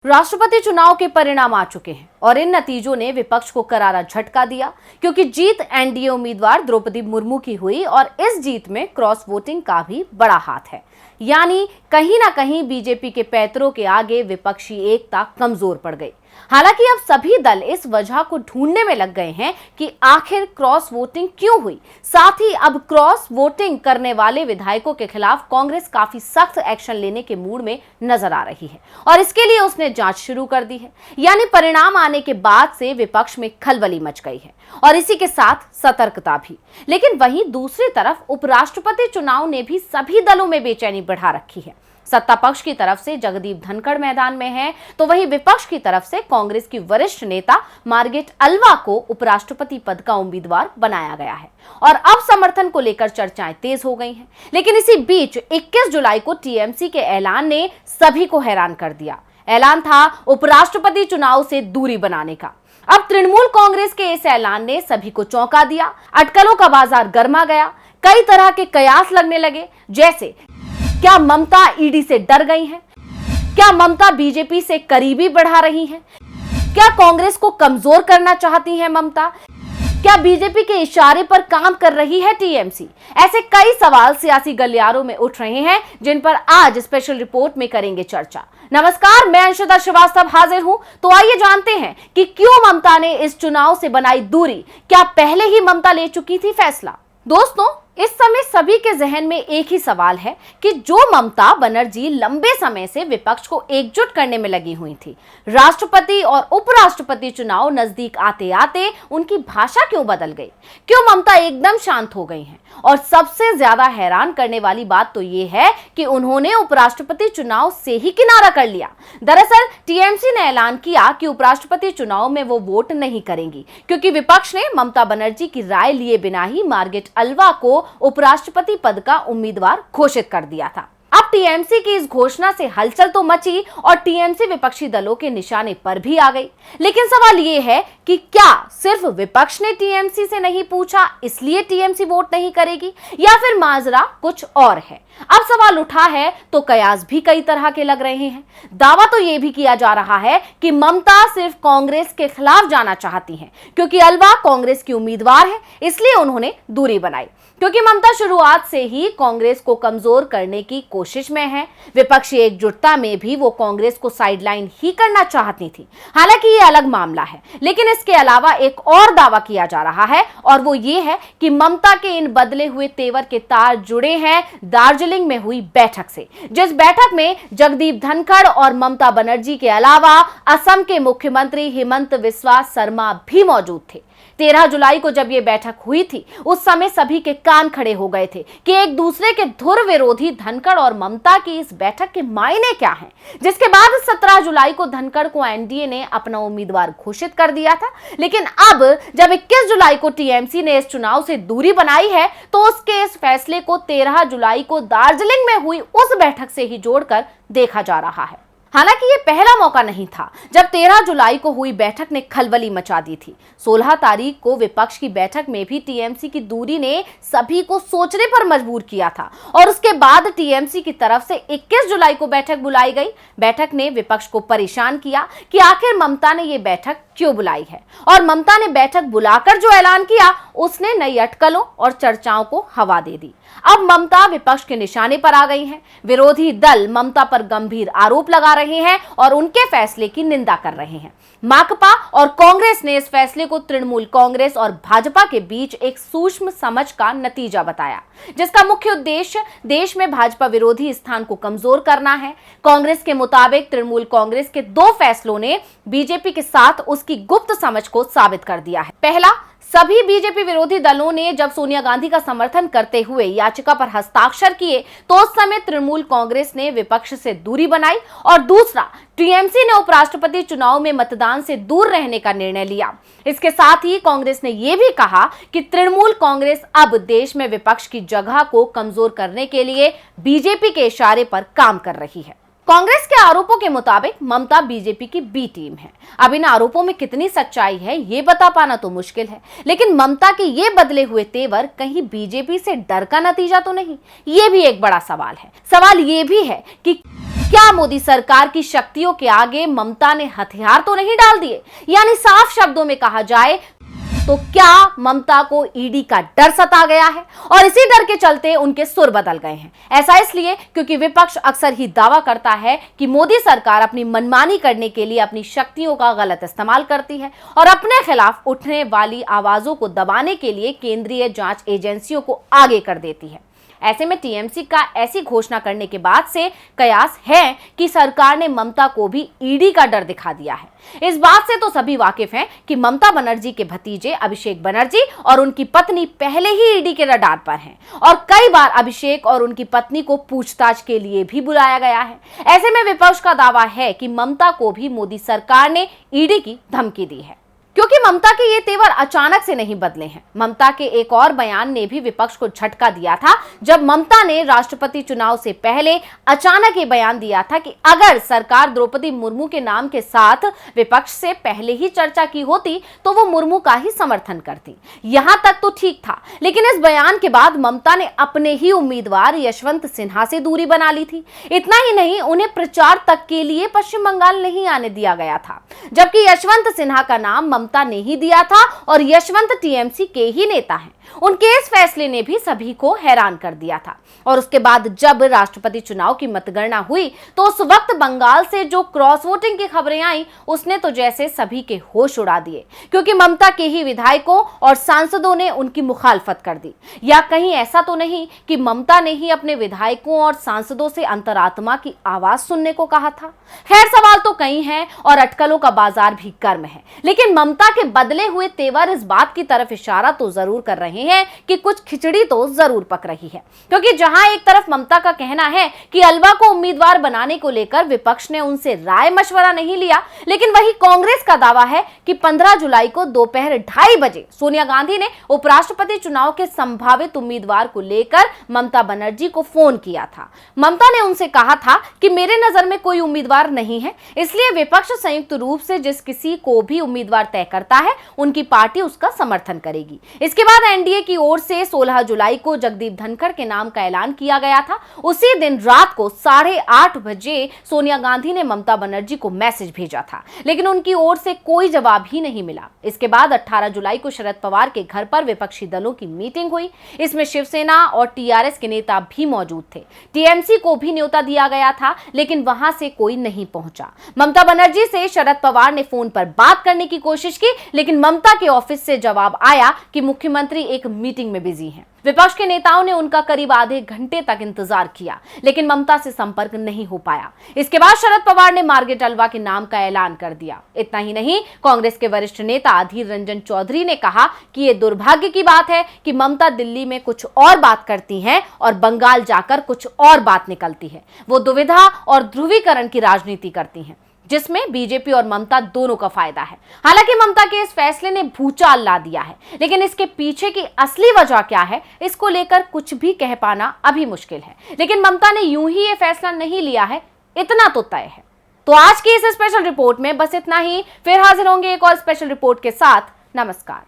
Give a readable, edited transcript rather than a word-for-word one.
राष्ट्रपति चुनाव के परिणाम आ चुके हैं और इन नतीजों ने विपक्ष को करारा झटका दिया क्योंकि जीत एनडीए उम्मीदवार द्रौपदी मुर्मू की हुई और इस जीत में क्रॉस वोटिंग का भी बड़ा हाथ है। यानी कहीं ना कहीं बीजेपी के पैतरों के आगे विपक्षी एकता कमजोर पड़ गई। हालांकि अब सभी दल इस वजह को ढूंढने में लग गए हैं कि आखिर क्रॉस वोटिंग क्यों हुई। साथ ही अब क्रॉस वोटिंग करने वाले विधायकों के खिलाफ कांग्रेस काफी सख्त एक्शन लेने के मूड में नजर आ रही है और इसके लिए उसने जांच शुरू कर दी है। यानी परिणाम आने के बाद से विपक्ष में खलबली मच गई है और इसी के साथ सतर्कता भी। लेकिन वहीं दूसरी तरफ उपराष्ट्रपति चुनाव ने भी सभी दलों में बेचैनी बढ़ा रखी है। सत्ता पक्ष की तरफ से जगदीप धनखड़ मैदान में है तो वहीं विपक्ष की तरफ से कांग्रेस की वरिष्ठ नेता मार्गरेट अल्वा को उपराष्ट्रपति पद का उम्मीदवार बनाया गया है और अब समर्थन को लेकर चर्चाएं तेज हो गई हैं। लेकिन इसी बीच 21 जुलाई को टीएमसी के ऐलान ने सभी को हैरान कर दिया। ऐलान था उपराष्ट्रपति चुनाव से दूरी बनाने का। अब तृणमूल कांग्रेस के इस ऐलान ने सभी को चौंका दिया। अटकलों का बाजार गर्मा गया। कई तरह के कयास लगने लगे, जैसे क्या ममता ईडी से डर गई हैं? क्या ममता बीजेपी से करीबी बढ़ा रही हैं? क्या कांग्रेस को कमजोर करना चाहती हैं ममता? क्या बीजेपी के इशारे पर काम कर रही है टीएमसी? ऐसे कई सवाल सियासी गलियारों में उठ रहे हैं जिन पर आज स्पेशल रिपोर्ट में करेंगे चर्चा। नमस्कार, मैं अंशिता श्रीवास्तव हाजिर हूं। तो आइए जानते हैं कि क्यों ममता ने इस चुनाव से बनाई दूरी। क्या पहले ही ममता ले चुकी थी फैसला? दोस्तों, इस समय सभी के जहन में एक ही सवाल है कि जो ममता बनर्जी लंबे समय से विपक्ष को एकजुट करने में लगी हुई थी, राष्ट्रपति और उपराष्ट्रपति चुनाव नजदीक आते आते उनकी भाषा क्यों बदल गई? क्यों ममता एकदम शांत हो गई हैं? और सबसे ज्यादा हैरान करने वाली बात तो ये है कि उन्होंने उपराष्ट्रपति चुनाव से ही किनारा कर लिया। दरअसल टीएमसी ने ऐलान किया कि उपराष्ट्रपति चुनाव में वो वोट नहीं करेंगी क्योंकि विपक्ष ने ममता बनर्जी की राय लिए बिना ही मार्गरेट अल्वा को उपराष्ट्रपति पद का उम्मीदवार घोषित कर दिया था। अब टीएमसी की इस घोषणा से हलचल तो मची और टीएमसी विपक्षी दलों के निशाने पर भी आ गई। लेकिन सवाल ये है कि क्या सिर्फ विपक्ष ने टीएमसी से नहीं पूछा इसलिए टीएमसी वोट नहीं करेगी, या फिर माजरा कुछ और है? अब सवाल उठा है तो कयास भी कई तरह के लग रहे हैं। दावा तो यह भी किया जा रहा है कि ममता सिर्फ कांग्रेस के खिलाफ जाना चाहती हैं क्योंकि अल्वा कांग्रेस की उम्मीदवार है, इसलिए उन्होंने दूरी बनाई। क्योंकि ममता शुरुआत से ही कांग्रेस को कमजोर करने की कोशिश में है। विपक्षी एकजुटता में भी वो कांग्रेस को साइडलाइन ही करना चाहती थी। हालांकि ये अलग मामला है, लेकिन इसके अलावा एक और दावा किया जा रहा है और वो ये है कि ममता के इन बदले हुए तेवर के तार जुड़े हैं दार्जिलिंग में हुई बैठक से, जिस बैठक में जगदीप धनखड़ और ममता बनर्जी के अलावा असम के मुख्यमंत्री हिमंत बिस्वा शर्मा भी मौजूद थे। 13 जुलाई को जब यह बैठक हुई थी उस समय सभी के कान खड़े हो गए थे कि एक दूसरे के धुर विरोधी धनखड़ और ममता की इस बैठक के मायने क्या हैं। जिसके बाद 17 जुलाई को धनखड़ को एनडीए ने अपना उम्मीदवार घोषित कर दिया था। लेकिन अब जब 21 जुलाई को टीएमसी ने इस चुनाव से दूरी बनाई है तो उसके इस फैसले को 13 जुलाई को दार्जिलिंग में हुई उस बैठक से ही जोड़कर देखा जा रहा है। हालांकि ये पहला मौका नहीं था जब 13 जुलाई को हुई बैठक ने खलबली मचा दी थी। 16 तारीख को विपक्ष की बैठक में भी टीएमसी की दूरी ने सभी को सोचने पर मजबूर किया था और उसके बाद टीएमसी की तरफ से 21 जुलाई को बैठक बुलाई गई। बैठक ने विपक्ष को परेशान किया कि आखिर ममता ने ये बैठक क्यों बुलाई है, और ममता ने बैठक बुलाकर जो ऐलान किया उसने नई अटकलों और चर्चाओं को हवा दे दी। अब ममता विपक्ष के निशाने पर आ गई हैं। विरोधी दल ममता पर गंभीर आरोप लगा रहे हैं और उनके फैसले की निंदा कर रहे हैं। माकपा और कांग्रेस ने इस फैसले को तृणमूल कांग्रेस और भाजपा के बीच एक सूक्ष्म समझ का नतीजा बताया, जिसका मुख्य उद्देश्य देश में भाजपा विरोधी स्थान को कमजोर करना है। कांग्रेस के मुताबिक तृणमूल कांग्रेस के 2 फैसलों ने बीजेपी के साथ उसकी गुप्त समझ को साबित कर दिया है। पहला, सभी बीजेपी विरोधी दलों ने जब सोनिया गांधी का समर्थन करते हुए याचिका पर हस्ताक्षर किए तो उस समय तृणमूल कांग्रेस ने विपक्ष से दूरी बनाई, और दूसरा, टीएमसी ने उपराष्ट्रपति चुनाव में मतदान से दूर रहने का निर्णय लिया। इसके साथ ही कांग्रेस ने यह भी कहा कि तृणमूल कांग्रेस अब देश में विपक्ष की जगह को कमजोर करने के लिए बीजेपी के इशारे पर काम कर रही है। कांग्रेस के आरोपों के मुताबिक ममता बीजेपी की बी टीम है। अब इन आरोपों में कितनी सच्चाई है ये बता पाना तो मुश्किल है, लेकिन ममता के ये बदले हुए तेवर कहीं बीजेपी से डर का नतीजा तो नहीं, ये भी एक बड़ा सवाल है। सवाल ये भी है कि क्या मोदी सरकार की शक्तियों के आगे ममता ने हथियार तो नहीं डाल दिए? यानी साफ शब्दों में कहा जाए तो क्या ममता को ईडी का डर सता गया है और इसी डर के चलते उनके सुर बदल गए हैं? ऐसा इसलिए क्योंकि विपक्ष अक्सर ही दावा करता है कि मोदी सरकार अपनी मनमानी करने के लिए अपनी शक्तियों का गलत इस्तेमाल करती है और अपने खिलाफ उठने वाली आवाजों को दबाने के लिए केंद्रीय जांच एजेंसियों को आगे कर देती है। ऐसे में टीएमसी का ऐसी घोषणा करने के बाद से कयास है कि सरकार ने ममता को भी ईडी का डर दिखा दिया है। इस बात से तो सभी वाकिफ हैं कि ममता बनर्जी के भतीजे अभिषेक बनर्जी और उनकी पत्नी पहले ही ईडी के रडार पर हैं और कई बार अभिषेक और उनकी पत्नी को पूछताछ के लिए भी बुलाया गया है। ऐसे में विपक्ष का दावा है कि ममता को भी मोदी सरकार ने ईडी की धमकी दी है, क्योंकि ममता के ये तेवर अचानक से नहीं बदले हैं। ममता के एक और बयान ने भी विपक्ष को झटका दिया था, जब ममता ने राष्ट्रपति चुनाव से पहले अचानक ये बयान दिया था कि अगर सरकार द्रौपदी मुर्मू के नाम के साथ विपक्ष से पहले ही चर्चा की होती तो वो मुर्मू का ही समर्थन करती। यहां तक तो ठीक था, लेकिन इस बयान के बाद ममता ने अपने ही उम्मीदवार यशवंत सिन्हा से दूरी बना ली थी। इतना ही नहीं, उन्हें प्रचार तक के लिए पश्चिम बंगाल नहीं आने दिया गया था, जबकि यशवंत सिन्हा का नाम ममता ने ही दिया था और यशवंत टीएमसी के ही नेता हैं। उनके इस फैसले ने भी सभी को हैरान कर दिया था और उसके बाद जब राष्ट्रपति चुनाव की मतगणना हुई तो उस वक्त बंगाल से जो क्रॉस वोटिंग की खबरें आई उसने तो जैसे सभी के होश उड़ा दिए, क्योंकि ममता के ही विधायकों और सांसदों ने उनकी मुखालफत कर दी। या कहीं ऐसा तो नहीं कि ममता ने ही अपने विधायकों और सांसदों से अंतरात्मा की आवाज सुनने को कहा था? खैर, सवाल तो कई हैं और अटकलों का बाजार भी गर्म है, लेकिन ममता के बदले हुए तेवर इस बात की तरफ इशारा तो जरूर कर रहे हैं कि कुछ खिचड़ी तो जरूर पक रही है। क्योंकि जहां एक तरफ ममता का कहना है कि अलवा को उम्मीदवार बनाने को लेकर विपक्ष ने उनसे राय मशवरा नहीं लिया, लेकिन वही कांग्रेस का दावा है कि 15 जुलाई को दोपहर 2:30 बजे सोनिया गांधी ने उपराष्ट्रपति चुनाव के संभावित उम्मीदवार को लेकर ममता बनर्जी को फोन किया था। ममता ने उनसे कहा था कि मेरे नजर में कोई उम्मीदवार नहीं है, इसलिए विपक्ष संयुक्त रूप से जिस किसी को भी उम्मीदवार तय करता है उनकी पार्टी उसका समर्थन करेगी। इसके बाद एनडीए की ओर से 16 जुलाई को जगदीप धनखड़ के नाम का ऐलान किया गया था। उसी दिन रात को 8:30 बजे सोनिया गांधी ने ममता बनर्जी को मैसेज भेजा था, लेकिन उनकी ओर से कोई जवाब ही नहीं मिला। इसके बाद 18 जुलाई को शरद पवार के घर पर विपक्षी दलों की मीटिंग हुई। इसमें शिवसेना और टीआरएस के नेता भी मौजूद थे। टीएमसी को भी न्योता दिया गया था, लेकिन वहां से कोई नहीं पहुंचा। ममता बनर्जी से शरद पवार ने फोन पर बात करने की कोशिश की, लेकिन ममता के ऑफिस से जवाब आया कि मुख्यमंत्री एक मीटिंग में बिजी हैं। विपक्ष के नेताओं ने उनका करीब आधे घंटे तक इंतजार किया, लेकिन ममता से संपर्क नहीं हो पाया। इसके बाद शरद पवार ने मार्गरेट अलवा के नाम का ऐलान कर दिया। इतना ही नहीं, कांग्रेस के वरिष्ठ नेता अधीर रंजन चौधरी ने कहा कि यह दुर्भाग्य की बात है कि ममता दिल्ली में कुछ और बात करती हैं और बंगाल जाकर कुछ और बात निकलती है। वो दुविधा और ध्रुवीकरण की राजनीति करती हैं, जिसमें बीजेपी और ममता दोनों का फायदा है। हालांकि ममता के इस फैसले ने भूचाल ला दिया है, लेकिन इसके पीछे की असली वजह क्या है, इसको लेकर कुछ भी कह पाना अभी मुश्किल है। लेकिन ममता ने यूं ही ये फैसला नहीं लिया है, इतना तो तय है। तो आज की इस स्पेशल रिपोर्ट में बस इतना ही। फिर हाजिर होंगे एक और स्पेशल रिपोर्ट के साथ। नमस्कार।